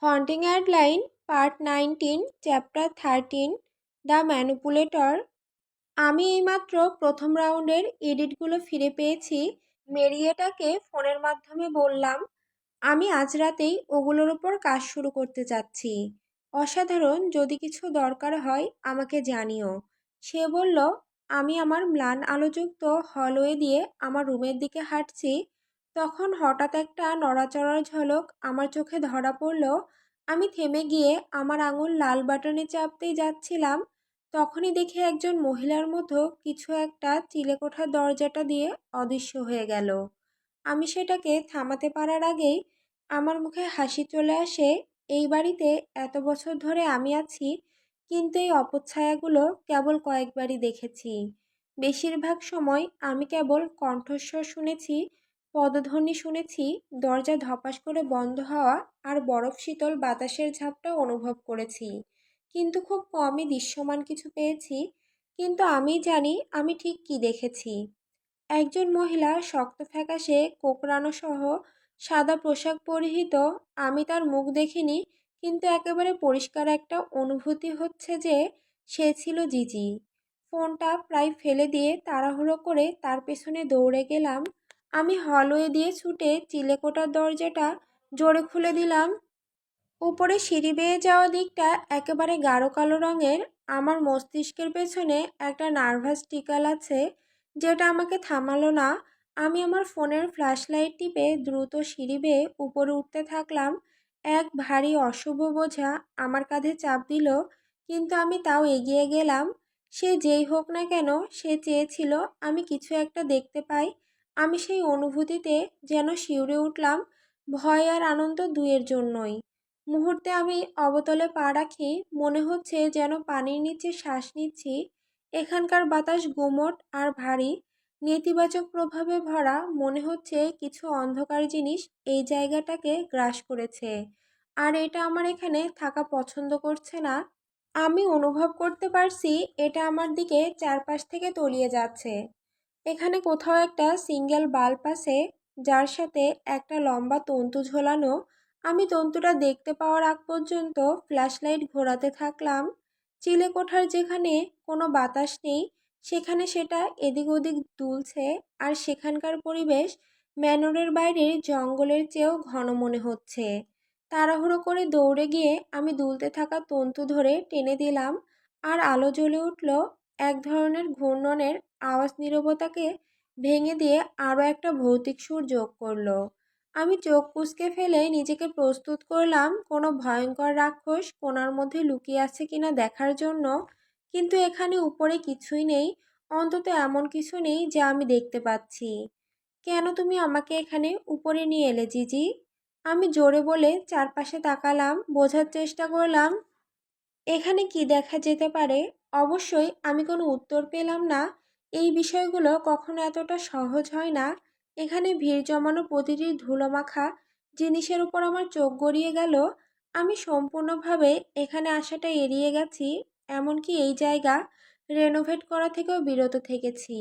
Haunting Adeline part 19 chapter 13 the manipulator. আমি এইমাত্র প্রথম রাউন্ডের এডিটগুলো ফিরে পেয়েছি। মেরিয়েটাকে ফোনের মাধ্যমে বললাম আমি আজ রাতেই ওগুলোর ওপর কাজ শুরু করতে চাচ্ছি। অসাধারণ, যদি কিছু দরকার হয় আমাকে জানিও। সে বলল। আমি আমার ম্লান আলোযুক্ত হলওয়ে দিয়ে আমার রুমের দিকে হাঁটছি, তখন হঠাৎ একটা নড়াচড়ার ঝলক আমার চোখে ধরা পড়ল। আমি থেমে গিয়ে আমার আঙুল লাল বাটনে চাপতেই যাচ্ছিলাম, তখনই দেখি একজন মহিলার মতো কিছু একটা চিলেকোঠার দরজাটা দিয়ে অদৃশ্য হয়ে গেল। আমি সেটাকে থামাতে পারার আগেই আমার মুখে হাসি চলে আসে। এই বাড়িতে এত বছর ধরে আমি আছি, কিন্তু এই অপচ্ছায়াগুলো কেবল কয়েকবারই দেখেছি। বেশিরভাগ সময় আমি কেবল কণ্ঠস্বর শুনেছি, পদধ্বনি শুনেছি, দরজা ধপাস করে বন্ধ হওয়া আর বরফ শীতল বাতাসের ঝাপটা অনুভব করেছি, কিন্তু খুব কমই দৃশ্যমান কিছু পেয়েছি। কিন্তু আমি জানি আমি ঠিক কী দেখেছি। একজন মহিলা শক্ত ফ্যাকাশে কোকড়ানো সহ সাদা পোশাক পরিহিত। আমি তার মুখ দেখিনি, কিন্তু একেবারে পরিষ্কার একটা অনুভূতি হচ্ছে যে সে ছিল জিজি। ফোনটা প্রায় ফেলে দিয়ে তাড়াহুড়ো করে তার পেছনে দৌড়ে গেলাম। আমি হলওয়ে দিয়ে ছুটে চিলেকোঠার দরজাটা জোরে খুলে দিলাম। উপরে সিঁড়ি বেয়ে যাওয়া দিকটা একেবারে গাঢ় কালো রঙের। আমার মস্তিষ্কের পেছনে একটা নার্ভাস টিকাল আছে, যেটা আমাকে থামালো না। আমি আমার ফোনের ফ্ল্যাশ লাইট টিপে দ্রুত সিঁড়ি বেয়ে উপরে উঠতে থাকলাম। এক ভারী অশুভ বোঝা আমার কাঁধে চাপ দিল, কিন্তু আমি তাও এগিয়ে গেলাম। সে যেই হোক না কেন, সে চেয়েছিল আমি কিছু একটা দেখতে পাই। আমি সেই অনুভূতিতে যেন শিউরে উঠলাম, ভয় আর আনন্দ দুয়ের জন্যই। মুহূর্তে আমি অবতলে পা রাখি, মনে হচ্ছে যেন পানির নিচে শ্বাস নিচ্ছি। এখানকার বাতাস গুমোট আর ভারী, নেতিবাচক প্রভাবে ভরা। মনে হচ্ছে কিছু অন্ধকার জিনিস এই জায়গাটাকে গ্রাস করেছে, আর এটা আমার এখানে থাকা পছন্দ করছে না। আমি অনুভব করতে পারছি এটা আমার দিকে চারপাশ থেকে তলিয়ে যাচ্ছে। এখানে কোথাও একটা সিঙ্গেল বাল্ব আছে, যার সাথে একটা লম্বা তন্তু ঝোলানো। আমি তন্তুটা দেখতে পাওয়ার আগ পর্যন্ত ফ্ল্যাশলাইট ঘোরাতে থাকলাম। চিলেকোঠার যেখানে কোনো বাতাস নেই, সেখানে সেটা এদিক ওদিক দুলছে, আর সেখানকার পরিবেশ ম্যানরের বাইরের জঙ্গলের চেয়েও ঘন মনে হচ্ছে। তাড়াহুড়ো করে দৌড়ে গিয়ে আমি দুলতে থাকা তন্তু ধরে টেনে দিলাম, আর আলো জ্বলে উঠল। এক ধরনের ঘূর্ণনের আওয়াজ নীরবতাকে ভেঙে দিয়ে আরও একটা ভৌতিক সুর যোগ করলো। আমি চোখ কুঁচকে ফেলে নিজেকে প্রস্তুত করলাম কোনো ভয়ঙ্কর রাক্ষস কোণার মধ্যে লুকিয়ে আছে কিনা দেখার জন্য। কিন্তু এখানে উপরে কিছুই নেই, অন্তত এমন কিছু নেই যা আমি দেখতে পাচ্ছি। কেন তুমি আমাকে এখানে উপরে নিয়ে এলে জিজি? আমি জোরে বলে চারপাশে তাকালাম, বোঝার চেষ্টা করলাম এখানে কি দেখা যেতে পারে। অবশ্যই আমি কোনো উত্তর পেলাম না। এই বিষয়গুলো কখনো এতটা সহজ হয় না। এখানে ভিড় জমানো প্রতিটি ধুলোমাখা জিনিসের উপর আমার চোখ গড়িয়ে গেল। আমি সম্পূর্ণভাবে এখানে আসাটা এড়িয়ে গেছি, এমনকি এই জায়গা রেনোভেট করা থেকেও বিরত থেকেছি।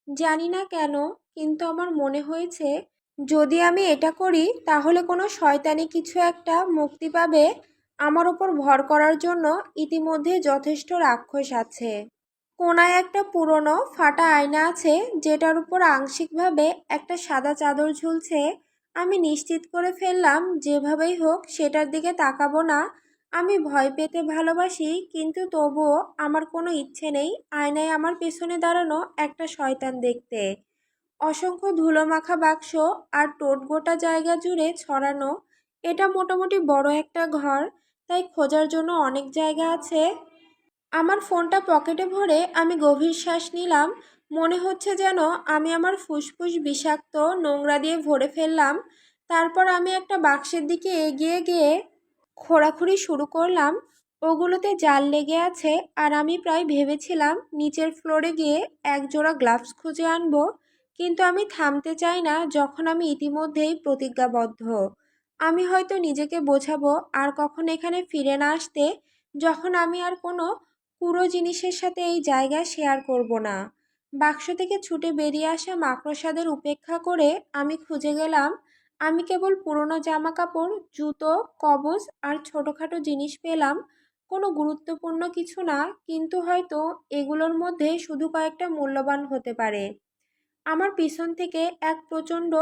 জানি না কেন, কিন্তু আমার মনে হয়েছে যদি আমি এটা করি তাহলে কোনো শয়তানি কিছু একটা মুক্তি পাবে। আমার ওপর ভর করার জন্য ইতিমধ্যে যথেষ্ট রাক্ষস আছে। কোনায় একটা পুরনো ফাটা আয়না আছে, যেটার উপর আংশিকভাবে একটা সাদা চাদর ঝুলছে। আমি নিশ্চিত করে ফেললাম যেভাবেই হোক সেটার দিকে তাকাবো না। আমি ভয় পেতে ভালোবাসি, কিন্তু তবুও আমার কোনো ইচ্ছে নেই আয়নায় আমার পেছনে দাঁড়ানো একটা শয়তান দেখতে। অসংখ্য ধুলোমাখা বাক্স আর টোট গোটা জায়গা জুড়ে ছড়ানো। এটা মোটামুটি বড় একটা ঘর, তাই খোঁজার জন্য অনেক জায়গা আছে। আমার ফোনটা পকেটে ভরে আমি গভীর শ্বাস নিলাম। মনে হচ্ছে যেন আমি আমার ফুসফুস বিষাক্ত নোংরা দিয়ে ভরে ফেললাম। তারপর আমি একটা বাক্সের দিকে এগিয়ে গিয়ে খোঁড়াখুড়ি শুরু করলাম। ওগুলোতে জাল লেগে আছে, আর আমি প্রায় ভেবেছিলাম নিচের ফ্লোরে গিয়ে একজোড়া গ্লাভস খুঁজে আনবো, কিন্তু আমি থামতে চাই না যখন আমি ইতিমধ্যেই প্রতিজ্ঞাবদ্ধ। আমি হয়তো নিজেকে বোঝাবো আর কখনো এখানে ফিরে না আসতে, যখন আমি আর কোনো পুরো জিনিসের সাথে এই জায়গা শেয়ার করব না। বাক্স থেকে ছুটে বেরিয়ে আসা মাকড়সাদের উপেক্ষা করে আমি খুঁজে গেলাম আমি কেবল পুরনো জামা কাপড়, জুতো, কবচ আর ছোটখাটো জিনিস পেলাম। কোনো গুরুত্বপূর্ণ কিছু না, কিন্তু হয়তো এগুলোর মধ্যে শুধু কয়েকটা মূল্যবান হতে পারে। আমার পিছন থেকে এক প্রচণ্ড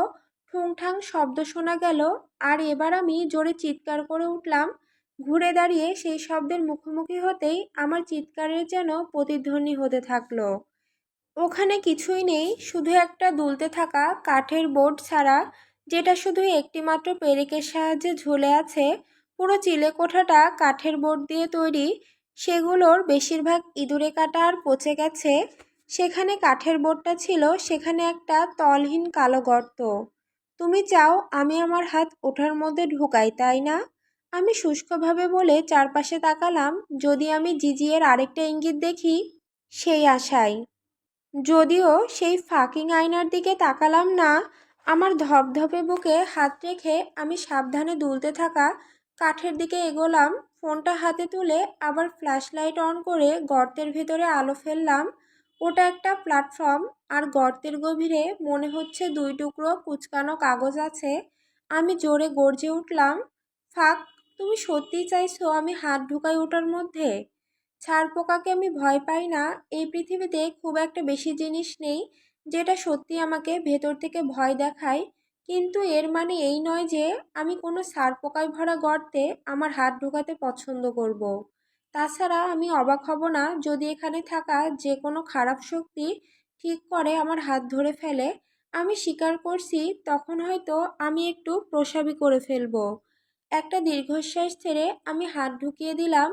ঠুংঠাং শব্দ শোনা গেল, আর এবার আমি জোরে চিৎকার করে উঠলাম। ঘুরে দাঁড়িয়ে সেই শব্দের মুখোমুখি হতেই আমার চিৎকারের যেন প্রতিধ্বনি হতে থাকলো। ওখানে কিছুই নেই, শুধু একটা দুলতে থাকা কাঠের বোর্ড ছাড়া, যেটা শুধু একটিমাত্র পেরেকের সাহায্যে ঝুলে আছে। পুরো চিলেকোঠাটা কাঠের বোর্ড দিয়ে তৈরি, সেগুলোর বেশিরভাগ ইঁদুরে কাটা আর পচে গেছে। সেখানে কাঠের বোর্ডটা ছিল, সেখানে একটা তলহীন কালো গর্ত। তুমি চাও আমি আমার হাত ওঠার মধ্যে ঢুকাই, তাই না? আমি শুষ্কভাবে বলে চারপাশে তাকালাম, যদি আমি জিজিয়ের আরেকটা ইঙ্গিত দেখি, সেই আশায়। যদিও সেই ফাকিং আয়নার দিকে তাকালাম না। আমার ধপধপে বুকে হাত রেখে আমি সাবধানে দুলতে থাকা কাঠের দিকে এগোলাম। ফোনটা হাতে তুলে আবার ফ্ল্যাশ লাইট অন করে গর্তের ভেতরে আলো ফেললাম। ওটা একটা প্ল্যাটফর্ম, আর গর্তের গভীরে মনে হচ্ছে দুই টুকরো কুচকানো কাগজ আছে। আমি জোরে গর্জে উঠলাম, ফাক! তুমি সত্যিই চাইছো আমি হাত ঢুকাই ওটার মধ্যে? ছারপোকাকে আমি ভয় পাই না। এই পৃথিবীতে খুব একটা বেশি জিনিস নেই যেটা সত্যি আমাকে ভেতর থেকে ভয় দেখায়। কিন্তু এর মানে এই নয় যে আমি কোনো ছারপোকায় ভরা গর্তে আমার হাত ঢোকাতে পছন্দ করব। তাছাড়া আমি অবাক হব না যদি এখানে থাকা যে কোনো খারাপ শক্তি ঠিক করে আমার হাত ধরে ফেলে। আমি স্বীকার করছি, তখন হয়তো আমি একটু প্রসাবী করে ফেলবো। একটা দীর্ঘশ্বাস ছেড়ে আমি হাত ঢুকিয়ে দিলাম।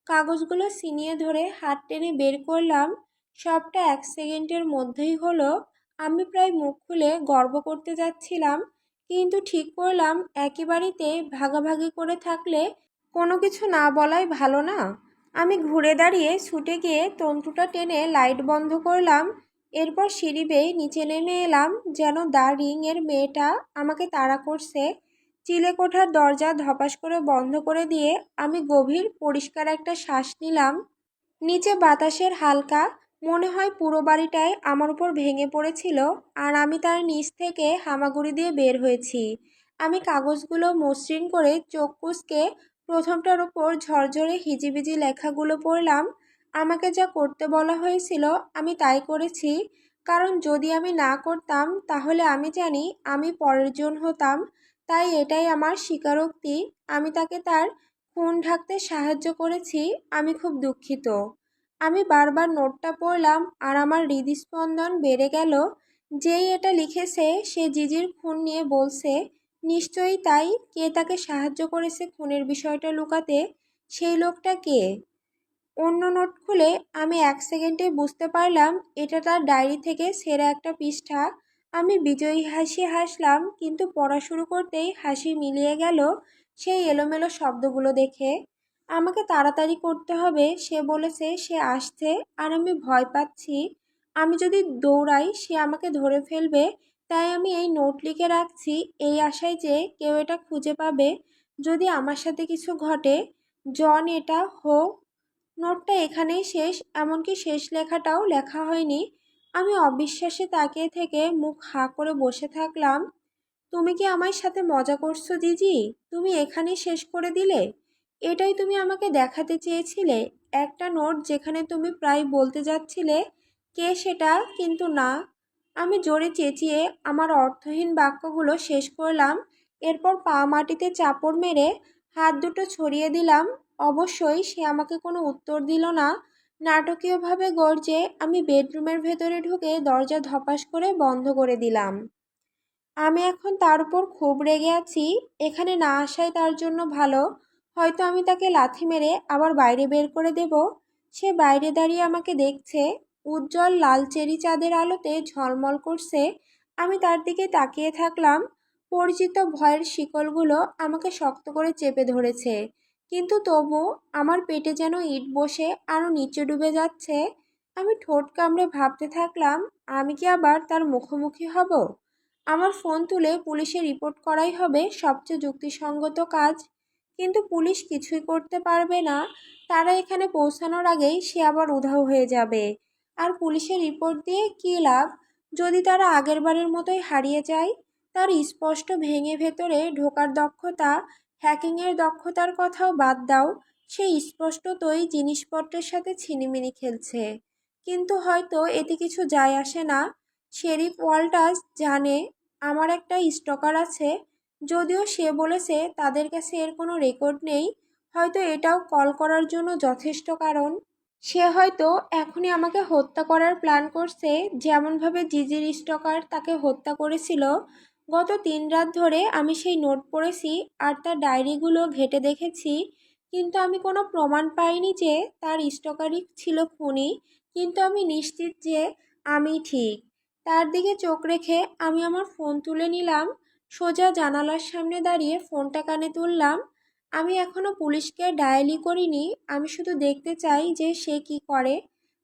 কাগজগুলো ছিনিয়ে ধরে হাত টেনে বের করলাম। সবটা 1 সেকেন্ডের মধ্যেই হলো। আমি প্রায় মুখ খুলে গর্ব করতে যাচ্ছিলাম, কিন্তু ঠিক করলাম একই বাড়িতে ভাগাভাগি করে থাকলে কোনো কিছু না বলাই ভালো না। আমি ঘুরে দাঁড়িয়ে ছুটে গিয়ে তন্তুটা টেনে লাইট বন্ধ করলাম। এরপর সিঁড়ি বেয়ে নিচে নেমে এলাম, যেন দ্য রিং এর মেয়েটা আমাকে তাড়া করছে। চিলেকোঠার দরজা ধপাস করে বন্ধ করে দিয়ে আমি গভীর পরিষ্কার একটা শ্বাস নিলাম। নিচে বাতাসের হালকা, মনে হয় পুরো বাড়িটাই আমার উপর ভেঙে পড়েছিল, আর আমি তার নিচ থেকে হামাগুড়ি দিয়ে বের হয়েছি। আমি কাগজগুলো মসৃণ করে চোখ কুঁচকে প্রথমটার উপর ঝরঝরে হিজিবিজি লেখাগুলো পড়লাম। আমাকে যা করতে বলা হয়েছিল আমি তাই করেছি, কারণ যদি আমি না করতাম তাহলে আমি জানি আমি পরের জন হতাম। তাই এটাই আমার স্বীকারোক্তি। আমি তাকে তার খুন ঢাকতে সাহায্য করেছি। আমি খুব দুঃখিত। আমি বারবার নোটটা পড়লাম, আর আমার হৃদস্পন্দন বেড়ে গেল। যেই এটা লিখেছে সে জিজির খুন নিয়ে বলছে। নিশ্চয়ই তাই। কে তাকে সাহায্য করেছে খুনের বিষয়টা লুকাতে? সেই লোকটা কে? অন্য নোট খুলে আমি 1 সেকেন্ডে বুঝতে পারলাম এটা তার ডায়েরি থেকে ছেঁড়া একটা পৃষ্ঠা। আমি বিজয়ী হাসি হাসলাম, কিন্তু পড়া শুরু করতেই হাসি মিলিয়ে গেল সেই এলোমেলো শব্দগুলো দেখে। আমাকে তাড়াতাড়ি করতে হবে, সে বলেছে সে আসছে, আর আমি ভয় পাচ্ছি। আমি যদি দৌড়াই সে আমাকে ধরে ফেলবে। তাই আমি এই নোট লিখে রাখছি, এই আশায় যে কেউ এটা খুঁজে পাবে যদি আমার সাথে কিছু ঘটে। জন, এটা হোক। নোটটা এখানেই শেষ, এমনকি শেষ লেখাটাও লেখা হয়নি। আমি অবিশ্বাসে তাকিয়ে থেকে মুখ হাঁ করে বসে থাকলাম। তুমি কি আমার সাথে মজা করছো জিজি? তুমি এখানেই শেষ করে দিলে? এটাই তুমি আমাকে দেখাতে চেয়েছিলে? একটা নোট যেখানে তুমি প্রায় বলতে যাচ্ছিলে কে সেটা, কিন্তু না। আমি জোরে চেঁচিয়ে আমার অর্থহীন বাক্যগুলো শেষ করলাম। এরপর পা মাটিতে চাপড় মেরে হাত দুটো ছড়িয়ে দিলাম। অবশ্যই সে আমাকে কোনো উত্তর দিল না। নাটকীয়ভাবে গর্জে আমি বেডরুমের ভেতরে ঢুকে দরজা ধপাস করে বন্ধ করে দিলাম। আমি এখন তার উপর খুব রেগে আছি। এখানে না আসাই তার জন্য ভালো। হয়তো আমি তাকে লাথি মেরে আবার বাইরে বের করে দেব। সে বাইরে দাঁড়িয়ে আমাকে দেখছে, উজ্জ্বল লাল চেরি চাঁদের আলোতে ঝলমল করছে। আমি তার দিকে তাকিয়ে থাকলাম। পরিচিত ভয়ের শিকলগুলো আমাকে শক্ত করে চেপে ধরেছে, কিন্তু তবু আমার পেটে যেন ইট বসে আরও নিচে ডুবে যাচ্ছে। আমি ঠোঁট কামড়ে ভাবতে থাকলাম, আমি কি আবার তার মুখোমুখি হব? আমার ফোন তুলে পুলিশে রিপোর্ট করাই হবে সবচেয়ে যুক্তিসঙ্গত কাজ। কিন্তু পুলিশ কিছুই করতে পারবে না। তারা এখানে পৌঁছানোর আগেই সে আবার উধাও হয়ে যাবে। আর পুলিশের রিপোর্ট দিয়ে কী লাভ যদি তারা আগের বারের মতোই হারিয়ে যায়? তার স্পষ্ট ভেঙে ভেতরে ঢোকার দক্ষতা, হ্যাকিংয়ের দক্ষতার কথাও বাদ দাও, সে স্পষ্টতই জিনিসপত্রের সাথে ছিনিমিনি খেলছে। কিন্তু হয়তো এতে কিছু যায় আসে না। শেরিফ ওয়াল্টাস জানে আমার একটা স্টকার আছে, যদিও সে বলেছে তাদের কাছে এর কোনো রেকর্ড নেই। হয়তো এটাও কল করার জন্য যথেষ্ট কারণ। সে হয়তো এখনই আমাকে হত্যা করার প্ল্যান করছে, যেমনভাবে জিজির স্টকার তাকে হত্যা করেছিল। গত 3 রাত ধরে আমি সেই নোট পড়েছি আর তার ডায়েরিগুলো ঘেঁটে দেখেছি, কিন্তু আমি কোনো প্রমাণ পাইনি যে তার স্টকারই ছিল খুনি। কিন্তু আমি নিশ্চিত যে আমি ঠিক। তার দিকে চোখ রেখে আমি আমার ফোন তুলে নিলাম, সোজা জানালার সামনে দাঁড়িয়ে ফোনটা কানে তুললাম। আমি এখনো পুলিশকে ডায়ালই করিনি, আমি শুধু দেখতে চাই যে সে কি করে,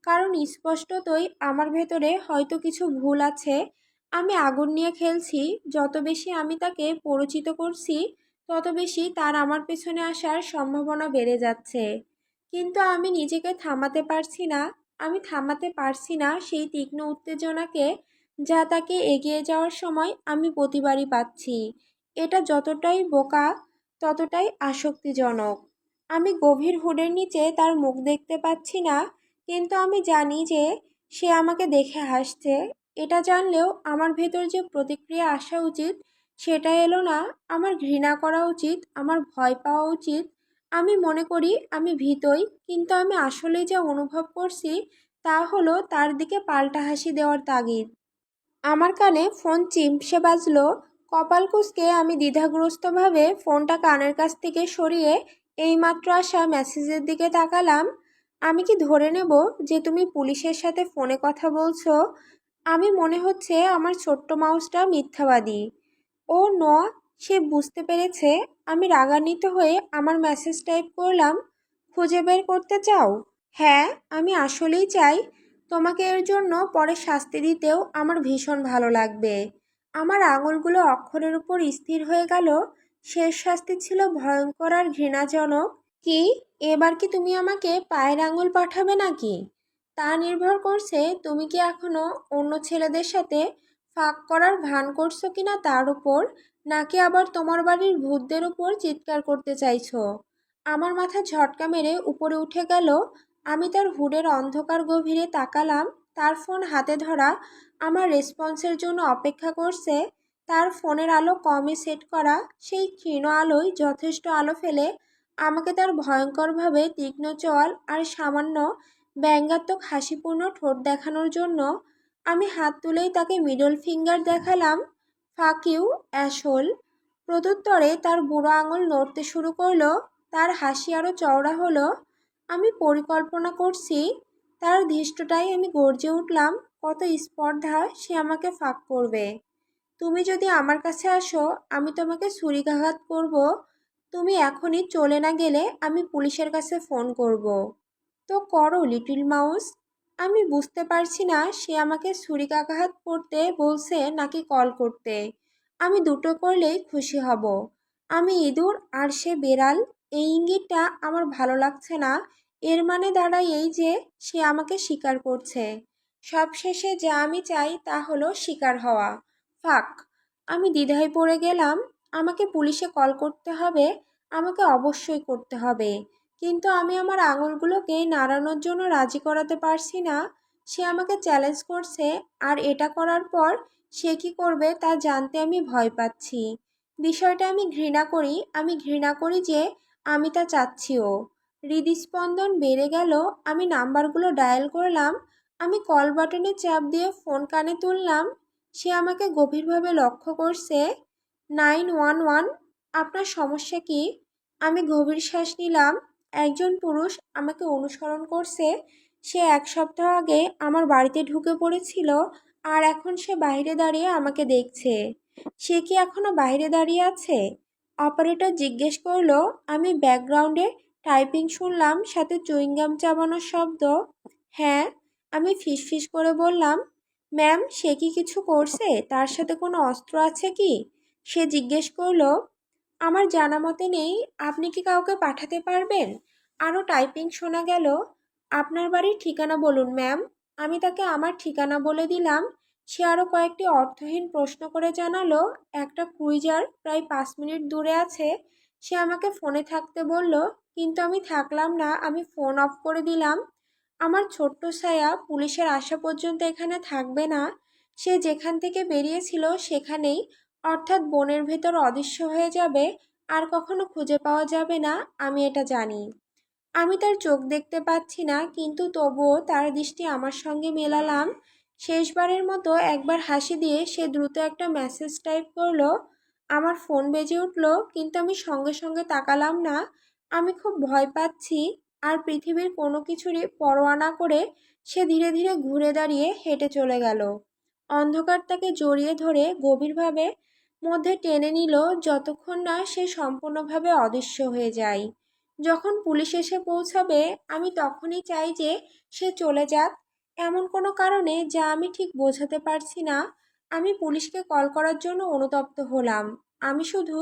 কারণ স্পষ্টতই আমার ভেতরে হয়তো কিছু ভুল আছে। আমি আগুন নিয়ে খেলছি, যত বেশি আমি তাকে পরিচিত করছি তত বেশি তার আমার পেছনে আসার সম্ভাবনা বেড়ে যাচ্ছে। কিন্তু আমি নিজেকে থামাতে পারছি না। আমি থামাতে পারছি না সেই তীক্ষ্ণ উত্তেজনাকে, যা তাকে এগিয়ে যাওয়ার সময় আমি প্রতিবারই পাচ্ছি। এটা যতটাই বোকা ততটাই আসক্তিজনক। আমি গভীর হুডের নিচে তার মুখ দেখতে পাচ্ছি না, কিন্তু আমি জানি যে সে আমাকে দেখে হাসছে। এটা জানলেও আমার ভেতর যে প্রতিক্রিয়া আসা উচিত সেটা এলো না। আমার ঘৃণা করা উচিত, আমার ভয় পাওয়া উচিত। আমি মনে করি আমি ভীতই, কিন্তু আমি আসলেই যা অনুভব করছি তা হলো তার দিকে পাল্টা হাসি দেওয়ার তাগিদ। আমার কানে ফোন চিমসে বাজলো। কপাল কুঁচকে আমি দ্বিধাগ্রস্তভাবে ফোনটা কানের কাছ থেকে সরিয়ে এইমাত্র আসা মেসেজের দিকে তাকালাম। আমি কি ধরে নেব যে তুমি পুলিশের সাথে ফোনে কথা বলছো? আমি মনে হচ্ছে আমার ছোট্ট মাউসটা মিথ্যাবাদী। ও ন, সে বুঝতে পেরেছে। আমি রাগান্বিত হয়ে আমার মেসেজ টাইপ করলাম, খুঁজে বের করতে চাও? হ্যাঁ, আমি আসলেই চাই। তোমাকে এর জন্য পরে শাস্তি দিতেও আমার ভীষণ ভালো লাগবে। আমার আঙুলগুলো অক্ষরের উপর স্থির হয়ে গেল। শেষ শাস্তি ছিল ভয়ঙ্কর আর ঘৃণাজনক। কি? এবার কি তুমি আমাকে পায়ের আঙুল পাঠাবে নাকি? তা নির্ভর করছে তুমি কি এখনো অন্য ছেলেদের সাথে ফাঁক করার ভান করছো কিনা তার উপর, নাকি আবার তোমার বাড়ির ভূতদের উপর চিৎকার করতে চাইছো। আমার মাথা ঝটকা মেরে উপরে উঠে গেল। আমি তার হুডের অন্ধকার গভীরে তাকালাম। তার ফোন হাতে ধরা, আমার রেসপন্সের জন্য অপেক্ষা করছে। তার ফোনের আলো কমে সেট করা, সেই ক্ষীণ আলোয় যথেষ্ট আলো ফেলে আমাকে তার ভয়ঙ্করভাবে তীক্ষ্ণ চোয়াল আর সামান্য ব্যঙ্গাত্মক হাসিপূর্ণ ঠোঁট দেখানোর জন্য। আমি হাত তুলেই তাকে মিডল ফিঙ্গার দেখালাম। Fuck you, অ্যাশোল। প্রত্যুত্তরে তার বুড়ো আঙুল নড়তে শুরু করলো। তার হাসি আরও চওড়া হলো। আমি পরিকল্পনা করছি। তার ধৃষ্টতায় আমি গর্জে উঠলাম, কত স্পর্ধা সে আমাকে ফাঁক করবে। তুমি যদি আমার কাছে আসো আমি তোমাকে ছুরিকাঘাত করব। তুমি এখনই চলে না গেলে আমি পুলিশের কাছে ফোন করব। তো করো লিটল মাউস। আমি বুঝতে পারছি না সে আমাকে ছুরিকাঘাত করতে বলছে নাকি কল করতে। আমি দুটো করলেই খুশি হব। আমি ইঁদুর আর সে বেড়াল, এই ইঙ্গিতটা আমার ভালো লাগছে না। এর মানে দাঁড়ায় এই যে সে আমাকে স্বীকার করছে। সবশেষে যা আমি চাই তা হলো স্বীকার হওয়া। ফাক। আমি দ্বিধায় পড়ে গেলাম। আমাকে পুলিশে কল করতে হবে, আমাকে অবশ্যই করতে হবে। কিন্তু আমি আমার আঙুলগুলোকে নাড়ানোর জন্য রাজি করাতে পারছি না। সে আমাকে চ্যালেঞ্জ করছে, আর এটা করার পর সে কি করবে তা জানতে আমি ভয় পাচ্ছি। বিষয়টা আমি ঘৃণা করি। আমি ঘৃণা করি যে আমি তা চাচ্ছিও। হৃদস্পন্দন বেড়ে গেল। আমি নাম্বারগুলো ডায়াল করলাম। আমি কল বাটনে চাপ দিয়ে ফোন কানে তুললাম। সে আমাকে গভীরভাবে লক্ষ্য করছে। 911। আপনার সমস্যা কি? আমি গভীর শ্বাস নিলাম। একজন পুরুষ আমাকে অনুসরণ করছে। সে 1 সপ্তাহ আগে আমার বাড়িতে ঢুকে পড়েছিল, আর এখন সে বাইরে দাঁড়িয়ে আমাকে দেখছে। সে কি এখনো বাইরে দাঁড়িয়ে আছে? অপারেটর জিজ্ঞেস করলো। আমি ব্যাকগ্রাউন্ডে টাইপিং শুনলাম, সাথে চুইংগাম চাবানোর শব্দ। হ্যাঁ, আমি ফিসফিস করে বললাম। ম্যাম, সে কি কিছু করছে? তার সাথে কোনো অস্ত্র আছে কি? সে জিজ্ঞেস করলো। আমার জানা মতে নেই। আপনি কি কাউকে পাঠাতে পারবেন? আরও টাইপিং শোনা গেল। আপনার বাড়ির ঠিকানা বলুন ম্যাম। আমি তাকে আমার ঠিকানা বলে দিলাম। সে আরও কয়েকটি অর্থহীন প্রশ্ন করে জানালো একটা ক্রুইজার প্রায় 5 মিনিট দূরে আছে। সে আমাকে ফোনে থাকতে বলল, কিন্তু আমি থাকলাম না, আমি ফোন অফ করে দিলাম। আমার ছোট্ট ছায়া পুলিশের আসা পর্যন্ত এখানে থাকবে না। সে যেখান থেকে বেরিয়েছিল সেখানেই, অর্থাৎ বনের ভেতর অদৃশ্য হয়ে যাবে, আর কখনো খুঁজে পাওয়া যাবে না, আমি এটা জানি। আমি তার চোখ দেখতে পাচ্ছি না, কিন্তু তবুও তার দৃষ্টি আমার সঙ্গে মেলালাম। শেষবারের মতো একবার হাসি দিয়ে সে দ্রুত একটা মেসেজ টাইপ করলো। আমার ফোন বেজে উঠল, কিন্তু আমি সঙ্গে সঙ্গে তাকালাম না। আমি খুব ভয় পাচ্ছি। আর পৃথিবীর কোনো কিছুরই পরোয়া না করে সে ধীরে ধীরে ঘুরে দাঁড়িয়ে হেঁটে চলে গেল। অন্ধকার তাকে জড়িয়ে ধরে গভীরভাবে মধ্যে টেনে নিল, যতক্ষণ না সে সম্পূর্ণভাবে অদৃশ্য হয়ে যায়। যখন পুলিশ এসে পৌঁছাবে, আমি তখনই চাই যে সে চলে যাক, এমন কোনো কারণে যা আমি ঠিক বোঝাতে পারছি না। আমি পুলিশকে কল করার জন্য অনুতপ্ত হলাম। আমি শুধু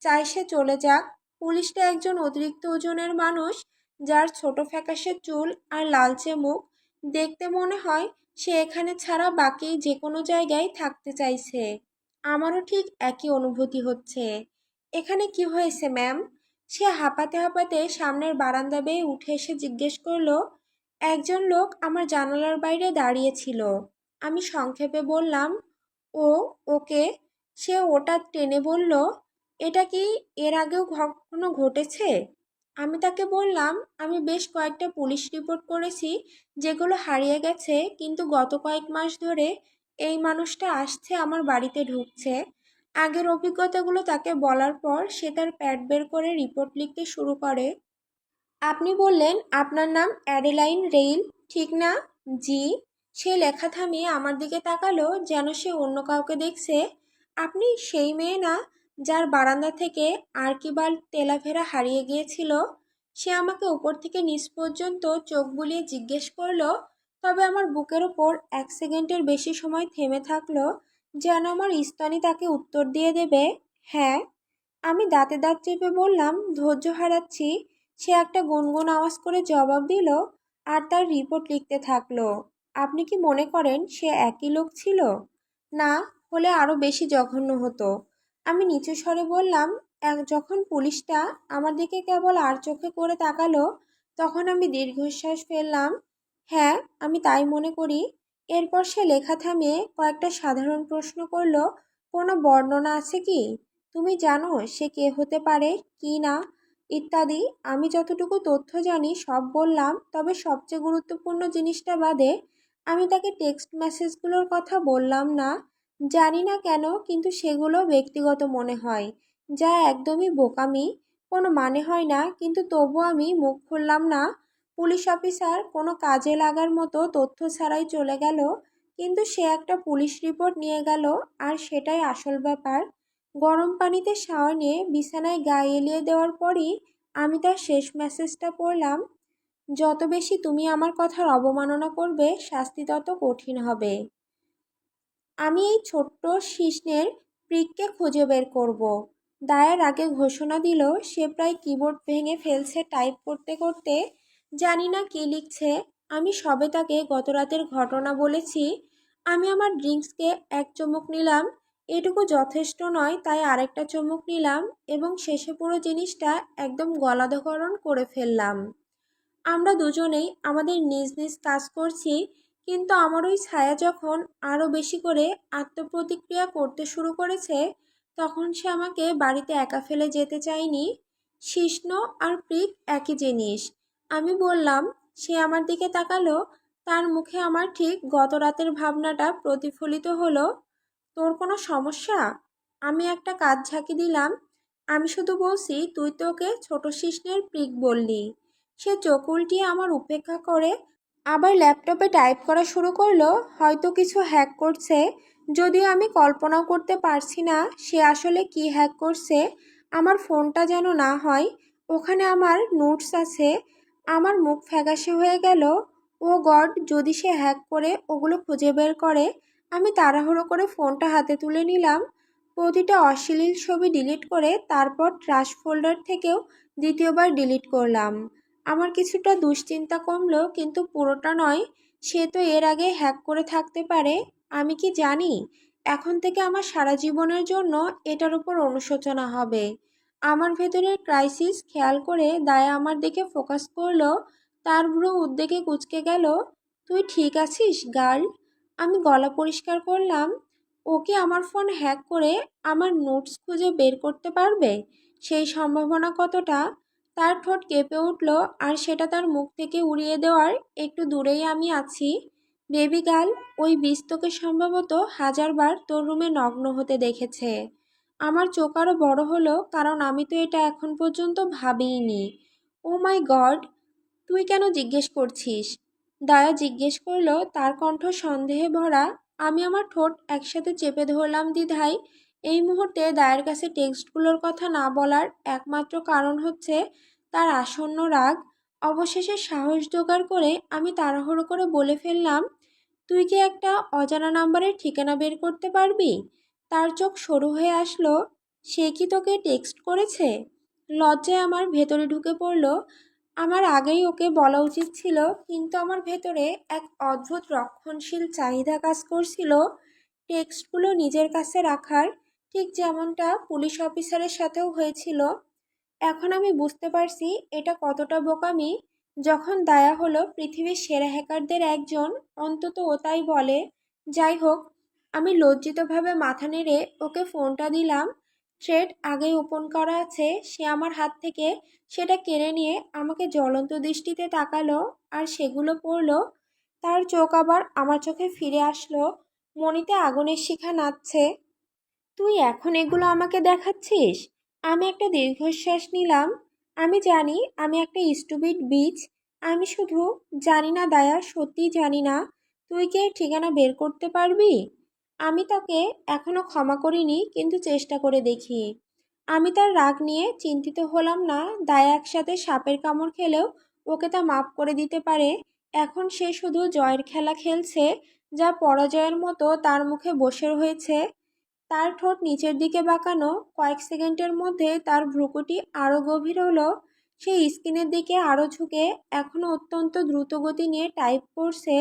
চাই সে চলে যাক। পুলিশটা একজন অতিরিক্ত ওজনের মানুষ, যার ছোট ফ্যাকাশে চুল আর লালচে মুখ। দেখতে মনে হয় সে এখানে ছাড়া বাকি যে কোনো জায়গায় থাকতে চাইছে। আমারও ঠিক একই অনুভূতি হচ্ছে। এখানে কি হয়েছে ম্যাম? সে হাঁপাতে হাঁপাতে সামনের বারান্দা বেয়ে উঠে এসে জিজ্ঞেস করলো। একজন লোক আমার জানালার বাইরে দাঁড়িয়ে ছিল। আমি সংক্ষেপে বললাম, ও, ওকে। সে ওটা টেনে বলল, এটা কি এর আগেও কখনো ঘটেছে? আমি তাকে বললাম, আমি বেশ কয়েকটা পুলিশ রিপোর্ট করেছি যেগুলো হারিয়ে গেছে, কিন্তু গত কয়েক মাস ধরে এই মানুষটা আসছে, আমার বাড়িতে ঢুকছে। আগের অভিজ্ঞতাগুলো তাকে বলার পর সে তার প্যাড বের করে রিপোর্ট লিখতে শুরু করে। আপনি বললেন আপনার নাম অ্যাডেলাইন রেইল, ঠিক না? জি। সে লেখা থামিয়ে আমার দিকে তাকালো, যেন সে অন্য কাউকে দেখছে। আপনি সেই মেয়ে না, যার বারান্দা থেকে আর্কিবাল্ড তেলাভেরা হারিয়ে গিয়েছিল? সে আমাকে উপর থেকে নিচ পর্যন্ত চোখ বুলিয়ে জিজ্ঞেস করলো। তবে আমার বুকের ওপর 1 সেকেন্ডের বেশি সময় থেমে থাকলো, যেন আমার স্তনই তাকে উত্তর দিয়ে দেবে। হ্যাঁ। আমি দাঁতে দাঁত চেপে বললাম, ধৈর্য হারাচ্ছি। সে একটা গুনগুন আওয়াজ করে জবাব দিল, আর তার রিপোর্ট লিখতে থাকলো। আপনি কি মনে করেন সে একই লোক ছিল? না, হলে আরও বেশি জঘন্য হতো। আমি নিচু স্বরে বললাম। যখন পুলিশটা আমার দিকে কেবল আর চোখে করে তাকালো, তখন আমি দীর্ঘশ্বাস ফেললাম। হ্যাঁ, আমি তাই মনে করি। এরপর সে লেখা থামিয়ে কয়েকটা সাধারণ প্রশ্ন করলো। কোনো বর্ণনা আছে কি? তুমি জানো সে কে হতে পারে কি না, ইত্যাদি। আমি যতটুকু তথ্য জানি সব বললাম, তবে সবচেয়ে গুরুত্বপূর্ণ জিনিসটা বাদে আমি তাকে টেক্সট মেসেজগুলোর কথা বললাম না। জানি না কেন, কিন্তু সেগুলো ব্যক্তিগত মনে হয়, যা একদমই বোকামি। কোনো মানে হয় না, কিন্তু তবু আমি মুখ খুললাম না। পুলিশ অফিসার কোনো কাজে লাগার মতো তথ্য ছাড়াই চলে গেল, কিন্তু সে একটা পুলিশ রিপোর্ট নিয়ে গেল, আর সেটাই আসল ব্যাপার। গরম পানিতে শাওয়ার নিয়ে বিছানায় গা এলিয়ে দেওয়ার পরই আমি তার শেষ মেসেজটা পড়লাম। যত বেশি তুমি আমার কথার অবমাননা করবে, শাস্তি তত কঠিন হবে। আমি এই ছোট্ট শিশ্নের প্রিককে খুঁজে বের করব। দায়ের আগে ঘোষণা দিল। সে প্রায় কিবোর্ড ভেঙে ফেলছে টাইপ করতে করতে। জানি না কী লিখছে। আমি সবে তাকে গতরাতের ঘটনা বলেছি। আমি আমার ড্রিঙ্কসকে এক চুমুক নিলাম। এটুকু যথেষ্ট নয়, তাই আরেকটা চুমুক নিলাম, এবং শেষে পুরো জিনিসটা একদম গলাধঃকরণ করে ফেললাম। আমরা দুজনেই আমাদের নিজ নিজ কাজ করছি, কিন্তু আমার ওই ছায়া যখন আরও বেশি করে আত্মপ্রতিক্রিয়া করতে শুরু করেছে, তখন সে আমাকে বাড়িতে একা ফেলে যেতে চায়নি। শিষ্ণ আর প্রিক একই জিনিস, আমি বললাম। সে আমার দিকে তাকালো। তার মুখে আমার ঠিক গত রাতের ভাবনাটা প্রতিফলিত হলো। তোর কোনো সমস্যা? আমি একটা কাজ ঝাঁকি দিলাম। আমি শুধু বলছি, তুই তো ওকে ছোট শিষ্ণের প্রিক বললি। সে চোখ উল্টিয়ে আমার উপেক্ষা করে আবার ল্যাপটপে টাইপ করা শুরু করলো। হয়তো কিছু হ্যাক করছে, যদিও আমি কল্পনাও করতে পারছি না সে আসলে কি হ্যাক করছে। আমার ফোনটা যেন না হয়। ওখানে আমার নোটস আছে। আমার মুখ ফ্যাকাশে হয়ে গেল। ও গড, যদি সে হ্যাক করে ওগুলো খুঁজে বের করে। আমি তাড়াহুড়ো করে ফোনটা হাতে তুলে নিলাম, প্রতিটা অশ্লীল ছবি ডিলিট করে, তারপর ট্রাশ ফোল্ডার থেকেও দ্বিতীয়বার ডিলিট করলাম। আমার কিছুটা দুশ্চিন্তা কমলো, কিন্তু পুরোটা নয়। সে তো এর আগে হ্যাক করে থাকতে পারে। আমি কি জানি এখন থেকে আমার সারা জীবনের জন্য এটার উপর অনুশোচনা হবে। আমার ভেতরের ক্রাইসিস খেয়াল করে দায়া আমার দিকে ফোকাস করলো। তার ভ্রু উদ্বেগে কুঁচকে গেল। তুই ঠিক আছিস গার্ল? আমি গলা পরিষ্কার করলাম। ও কি আমার ফোন হ্যাক করে আমার নোটস খুঁজে বের করতে পারবে? সেই সম্ভাবনা কতটা? তার ঠোঁট কেঁপে উঠল, আর সেটা তার মুখ থেকে উড়িয়ে দেওয়ার একটু দূরেই আমি আছি। বেবি গার্ল, ওই বীজ তোকে সম্ভবত হাজারবার তোর রুমে নগ্ন হতে দেখেছে। আমার চোখ আরো বড় হলো, কারণ আমি তো এটা এখন পর্যন্ত ভাবিইনি। ও মাই গড, তুই কেন জিজ্ঞেস করছিস? দায়া জিজ্ঞেস করলো, তার কণ্ঠ সন্দেহে ভরা। আমি আমার ঠোঁট একসাথে চেপে ধরলাম দ্বিধায়। এই মুহূর্তে দায়ের কাছে টেক্সটগুলোর কথা না বলার একমাত্র কারণ হচ্ছে তার আসন্ন রাগ। অবশেষে সাহস জোগাড় করে আমি তাড়াহুড়ো করে বলে ফেললাম, তুই কি একটা অজানা নাম্বারের ঠিকানা বের করতে পারবি? তার চোখ সরু হয়ে আসলো। সে কি তোকে টেক্সট করেছে? লজ্জায় আমার ভেতরে ঢুকে পড়ল। আমার আগেই ওকে বলা উচিত ছিল, কিন্তু আমার ভেতরে এক অদ্ভুত রক্ষণশীল চাহিদা কাজ করছিল টেক্সটগুলো নিজের কাছে রাখার, ঠিক যেমনটা পুলিশ অফিসারের সাথেও হয়েছিল। এখন আমি বুঝতে পারছি এটা কতটা বোকামি। যখন দায়া হলো পৃথিবীর সেরা হ্যাকারদের একজন, অন্তত ও তাই বলে। যাই হোক, আমি লজ্জিতভাবে মাথা নেড়ে ওকে ফোনটা দিলাম। থ্রেড আগেই ওপেন করা আছে। সে আমার হাত থেকে সেটা কেড়ে নিয়ে আমাকে জ্বলন্ত দৃষ্টিতে তাকালো, আর সেগুলো পড়লো। তার চোখ আবার আমার চোখে ফিরে আসলো। মনিতে আগুনের শিখা নাচছে। তুই এখন এগুলো আমাকে দেখাচ্ছিস? আমি একটা দীর্ঘশ্বাস নিলাম। আমি জানি আমি একটা স্টুপিড বিচ। আমি শুধু জানি না দায়া, সত্যিই জানি না তুই কি এর ঠিকানা বের করতে পারবি। আমি তাকে এখনো ক্ষমা করিনি, কিন্তু চেষ্টা করে দেখি। আমি তার রাগ নিয়ে চিন্তিত হলাম না। দায়া একসাথে সাপের কামড় খেলেও ওকে তা মাফ করে দিতে পারে। এখন সে শুধু জয়ের খেলা খেলছে, যা পরাজয়ের মতো তার মুখে বসে হয়েছে। তার ঠোঁট নিচের দিকে বাঁকানো। কয়েক সেকেন্ডের মধ্যে তার ভ্রুকুটি আরও গভীর হলো। সে স্ক্রিনের দিকে আরও ঝুঁকে এখনও অত্যন্ত দ্রুতগতি নিয়ে টাইপ করছে।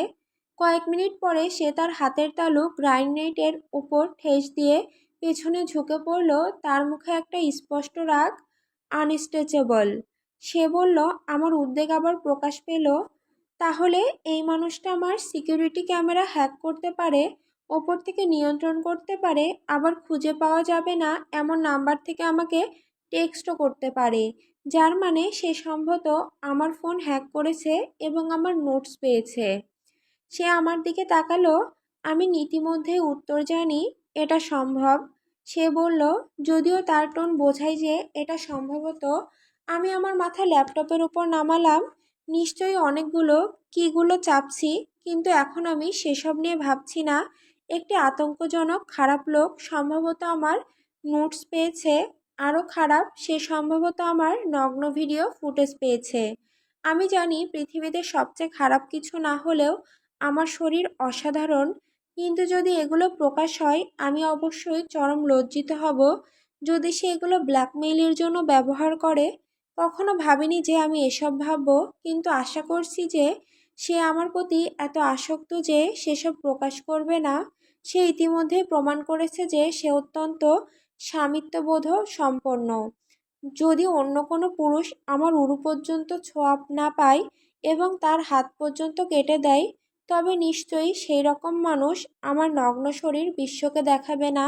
কয়েক মিনিট পরে সে তার হাতের তালু গ্রাইনেটের উপর ঠেস দিয়ে পেছনে ঝুঁকে পড়ল। তার মুখে একটা স্পষ্ট রাগ। আনস্টেচেবল। সে বলল, আমার উদ্বেগ আবার প্রকাশ পেল। তাহলে এই মানুষটা আমার সিকিউরিটি ক্যামেরা হ্যাক করতে পারে, ওপর থেকে নিয়ন্ত্রণ করতে পারে, আবার খুঁজে পাওয়া যাবে না এমন নাম্বার থেকে আমাকে টেক্সটও করতে পারে। যার মানে সে সম্ভবত আমার ফোন হ্যাক করেছে এবং আমার নোটস পেয়েছে। সে আমার দিকে তাকালো। আমি ইতিমধ্যে উত্তর জানি, এটা সম্ভব। সে বলল, যদিও তার টোন বোঝায় যে এটা সম্ভবত। আমি আমার মাথা ল্যাপটপের উপর নামালাম। নিশ্চয়ই অনেকগুলো কিগুলো চাপছি, কিন্তু এখন আমি সেসব নিয়ে ভাবছি না। একটি আতঙ্কজনক খারাপ লোক সম্ভবত আমার নোটস পেয়েছে। আরও খারাপ, সে সম্ভবত আমার নগ্ন ভিডিও ফুটেজ পেয়েছে। আমি জানি পৃথিবীতে সবচেয়ে খারাপ কিছু না হলেও আমার শরীর অসাধারণ, কিন্তু যদি এগুলো প্রকাশ হয় আমি অবশ্যই চরম লজ্জিত হব। যদি সে এগুলো ব্ল্যাকমেইলের জন্য ব্যবহার করে। কখনো ভাবিনি যে আমি এসব ভাববো, কিন্তু আশা করছি যে সে আমার প্রতি এত আসক্ত যে সেসব প্রকাশ করবে না। সে ইতিমধ্যেই প্রমাণ করেছে যে সে অত্যন্ত স্বামিত্ববোধ সম্পন্ন। যদি অন্য কোনো পুরুষ আমার উরু পর্যন্ত ছোঁয়া না পায় এবং তার হাত পর্যন্ত কেটে দেয়, তবে নিশ্চয়ই সেই রকম মানুষ আমার নগ্ন শরীর বিশ্বকে দেখাবে না।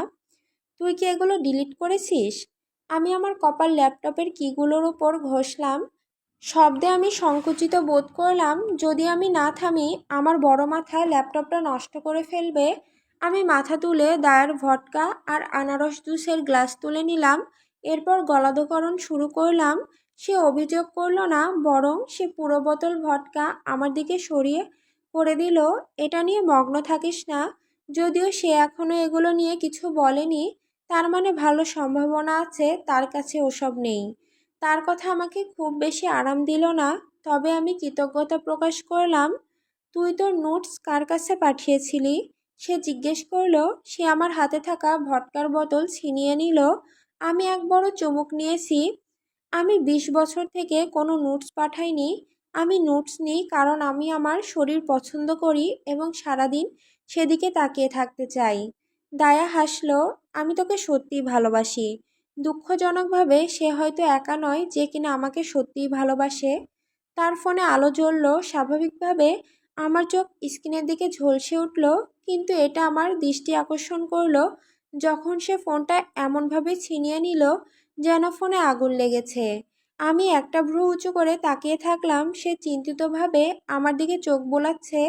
তুই কি এগুলো ডিলিট করেছিস? আমি আমার কপাল ল্যাপটপের কিগুলোর উপর ঘষলাম। শব্দে আমি সংকুচিত বোধ করলাম। যদি আমি না থামি, আমার বড় মাথা ল্যাপটপটা নষ্ট করে ফেলবে। আমি মাথা তুলে দায়ার ভদকা আর আনারস জুসের গ্লাস তুলে নিলাম। এরপর গলাধঃকরণ শুরু করলাম। সে অভিযোগ করলো না, বরং সে পুরো বোতল ভদকা আমার দিকে সরিয়ে করে দিল। এটা নিয়ে মগ্ন থাকিস না। যদিও সে এখনো এগুলো নিয়ে কিছু বলেনি, তার মানে ভালো সম্ভাবনা আছে তার কাছে ওসব নেই। তার কথা আমাকে খুব বেশি আরাম দিল না, তবে আমি কৃতজ্ঞতা প্রকাশ করলাম। তুই তোর নোটস কার কাছে পাঠিয়েছিলি? সে জিজ্ঞেস করলো। সে আমার হাতে থাকা ভদকার বোতল ছিনিয়ে নিল। আমি এক বড় চুমুক নিয়েছি। আমি 20 বছর থেকে কোনো নোটস পাঠাইনি। আমি নোটস নিই কারণ আমি আমার শরীর পছন্দ করি এবং সারাদিন সেদিকে তাকিয়ে থাকতে চাই। দায়া হাসল। আমি তোকে সত্যিই ভালোবাসি। দুঃখজনকভাবে সে হয়তো একা নয় যে কিনা আমাকে সত্যিই ভালোবাসে। তার ফোনে আলো জ্বলল। স্বাভাবিকভাবে আমার চোখ স্ক্রিনের দিকে ঝলসে উঠল, কিন্তু এটা আমার দৃষ্টি আকর্ষণ করলো যখন সে ফোনটা এমনভাবে ছিনিয়ে নিল যেন ফোনে আগুন লেগেছে। আমি একটা ভ্রু উঁচু করে তাকিয়ে থাকলাম। সে চিন্তিতভাবে আমার দিকে চোখ বোলাচ্ছে।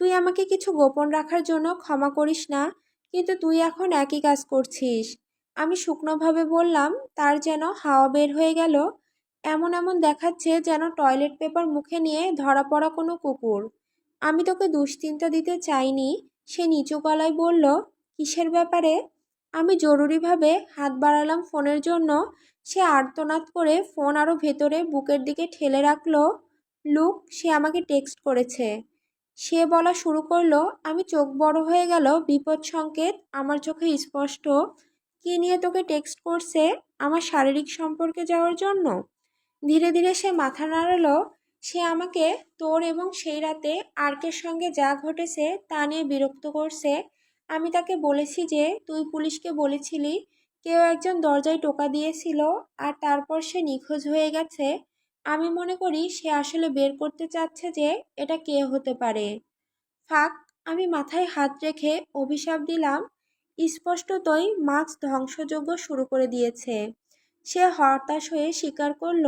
তুই আমাকে কিছু গোপন রাখার জন্য ক্ষমা করিস না, কিন্তু তুই এখন একই কাজ করছিস। আমি শুকনোভাবে বললাম। তার যেন হাওয়া বের হয়ে গেল। এমন এমন দেখাচ্ছে যেন টয়লেট পেপার মুখে নিয়ে ধরা পড়া কোনো কুকুর। আমি তোকে দুশ্চিন্তা দিতে চাইনি। সে নিচু গলায় বলল, কিসের ব্যাপারে? আমি জরুরিভাবে হাত বাড়ালাম ফোনের জন্য। সে আর্তনাদ করে ফোন আরও ভেতরে বুকের দিকে ঠেলে রাখলো। লুক, সে আমাকে টেক্সট করেছে। সে বলা শুরু করলো। আমি চোখ বড় হয়ে গেল। বিপদ সংকেত আমার চোখে স্পষ্ট। কি নিয়ে তোকে টেক্সট করছে? আমার শারীরিক সম্পর্কে যাওয়ার জন্য? ধীরে ধীরে সে মাথা নাড়ালো। সে আমাকে তোর এবং সেই রাতে আর্কের সঙ্গে যা ঘটেছে তা নিয়ে বিরক্ত করছে। আমি তাকে বলেছি যে তুই পুলিশকে বলেছিলি কেউ একজন দরজায় টোকা দিয়েছিল আর তারপর সে নিখোঁজ হয়ে গেছে। আমি মনে করি সে আসলে বের করতে চাচ্ছে যে এটা কে হতে পারে। ফাক। আমি মাথায় হাত রেখে অভিশাপ দিলাম। স্পষ্টতই মাছ ধ্বংসযজ্ঞ শুরু করে দিয়েছে। সে হতাশ হয়ে স্বীকার করল,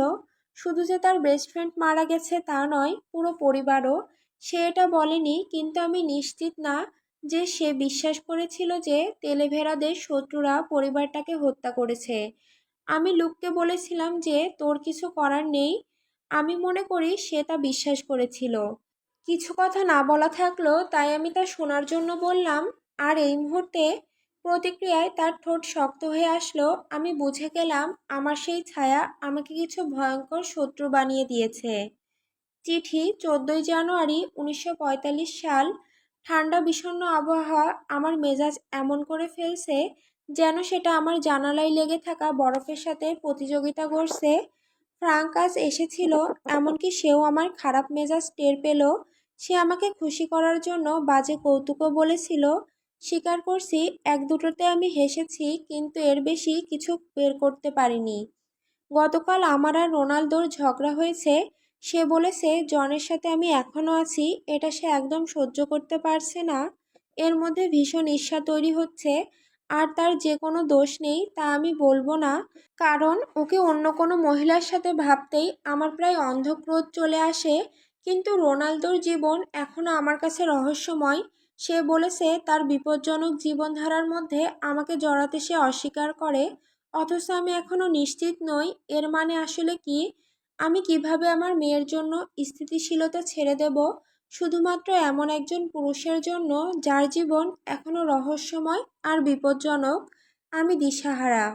শুধু যে তার বেস্ট ফ্রেন্ড মারা গেছে তা নয়, পুরো পরিবারও। সে এটা বলেনি, কিন্তু আমি নিশ্চিত না যে সে বিশ্বাস করেছিল যে তেলেভেরাদের শত্রুরা পরিবারটাকে হত্যা করেছে। আমি লুককে বলেছিলাম যে তোর কিছু করার নেই। আমি মনে করি সে তা বিশ্বাস করেছিল। কিছু কথা না বলা থাকলো, তাই আমি তা শোনার জন্য বললাম। আর এই মুহূর্তে প্রতিক্রিয়ায় তার ঠোঁট শক্ত হয়ে আসলো। আমি বুঝে গেলাম আমার সেই ছায়া আমাকে কিছু ভয়ঙ্কর শত্রু বানিয়ে দিয়েছে। চিঠি 14ই জানুয়ারি 1945 সাল। ঠান্ডা বিষণ্ণ আবহাওয়া আমার মেজাজ এমন করে ফেলছে যেন সেটা আমার জানালায় লেগে থাকা বরফের সাথে প্রতিযোগিতা করছে। ফ্রাঙ্ক আজ এসেছিল, এমনকি সেও আমার খারাপ মেজাজ টের পেল। সে আমাকে খুশি করার জন্য বাজে কৌতুকও বলেছিল। স্বীকার করছি, এক দুটোতে আমি হেসেছি, কিন্তু এর বেশি কিছু বের করতে পারিনি। গতকাল আমার আর রোনালদোর ঝগড়া হয়েছে। সে বলেছে জনের সাথে আমি এখনও আছি, এটা সে একদম সহ্য করতে পারছে না। এর মধ্যে ভীষণ ঈর্ষা তৈরি হচ্ছে। আর তার যে কোনো দোষ নেই তা আমি বলবো না, কারণ ওকে অন্য কোনো মহিলার সাথে ভাবতেই আমার প্রায় অন্ধক্রোধ চলে আসে। কিন্তু রোনালদোর জীবন এখনও আমার কাছে রহস্যময়। সে বলেছে তার বিপজ্জনক জীবনধারার মধ্যে আমাকে জড়াতে সে অস্বীকার করে, অথচ আমি এখনও নিশ্চিত নই এর মানে আসলে কি। আমি কিভাবে আমার মেয়ের জন্য স্থিতিশীলতা ছেড়ে দেব শুধুমাত্র এমন একজন পুরুষের জন্য যার জীবন এখনও রহস্যময় আর বিপজ্জনক? আমি দিশাহারা।